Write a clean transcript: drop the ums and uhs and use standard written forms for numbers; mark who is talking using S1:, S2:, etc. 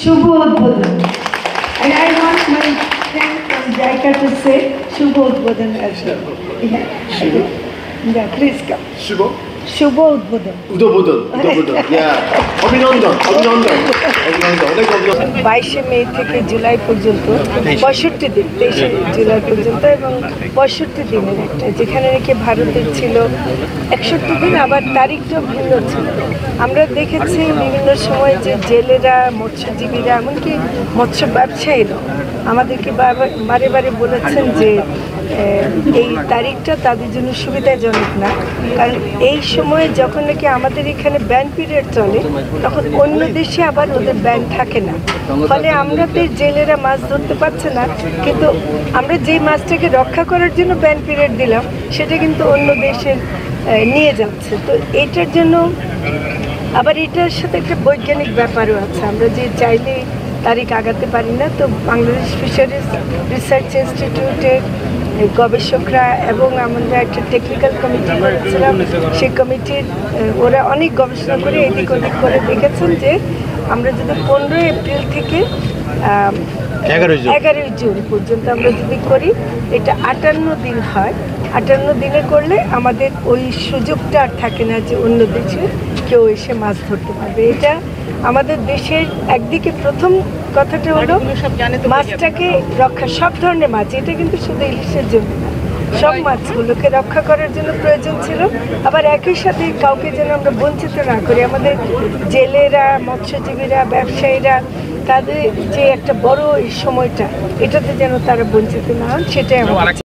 S1: শুভ উদ্বোধন। And I want my friend from JICA to say শুভ উদ্বোধন as well. Yeah, please come. শুভ উদ্বোধন।
S2: অভিনন্দন অভিনন্দন অভিনন্দন অনেক অভিনন্দন।
S1: 22 মে থেকে জুলাই পর্যন্ত 65 দিন, 23 জুলাই পর্যন্ত এবং 65 দিনের একটা, যেখানে নাকি ভারতের ছিল 61 দিন, আবার তারিখটাও ভিন্ন ছিল। আমরা দেখেছি বিভিন্ন সময় যে জেলেরা, মৎস্যজীবীরা, এমনকি মৎস্য ব্যবসায়ীরা আমাদেরকে বারে বারে বলেছেন যে এই তারিখটা তাদের জন্য সুবিধাজনক না, কারণ এই সময়ে যখন নাকি আমাদের এখানে ব্যান পিরিয়ড চলে তখন অন্য দেশে আবার ওদের ব্যান থাকে না, ফলে আমরা তো জেলেরা মাছ ধরতে পারছে না, কিন্তু আমরা যেই মাছটাকে রক্ষা করার জন্য ব্যান পিরিয়ড দিলাম সেটা কিন্তু অন্য দেশের নিয়ে যাচ্ছে। তো এটার জন্য আবার এটার সাথে একটা বৈজ্ঞানিক ব্যাপারও আছে, আমরা যে চাইলে তারিখ আগাতে পারি না। তো বাংলাদেশ ফিশারিজ রিসার্চ ইনস্টিটিউটের গবেষকরা এবং আমরা একটা টেকনিক্যাল কমিটি করেছিলাম, সেই কমিটির ওরা অনেক গবেষণা করে এদিক ওদিক করে দেখেছেন যে আমরা যদি 15 এপ্রিল থেকে 11 জুন পর্যন্ত আমরা যদি করি, এটা 58 দিন হয়। 58 দিনে করলে আমাদের ওই সুযোগটা আর থাকে না যে অন্য দেশে কেউ এসে মাছ ধরতে পারবে। এটা আমাদের দেশের একদিকে প্রথম কথাটা হলো মাছটাকে রক্ষা, সব ধরনের মাছ, এটা কিন্তু শুধু ইলিশের জন্য না, সব মাছগুলোকে রক্ষা করার জন্য প্রয়োজন ছিল। আবার একই সাথে কাউকে যেন আমরা বঞ্চিত না করি, আমাদের জেলেরা, মৎস্যজীবীরা, ব্যবসায়ীরা, তাদের যে একটা বড় এই সময়টা, এটাতে যেন তারা বঞ্চিত না হন, সেটাই আমাদের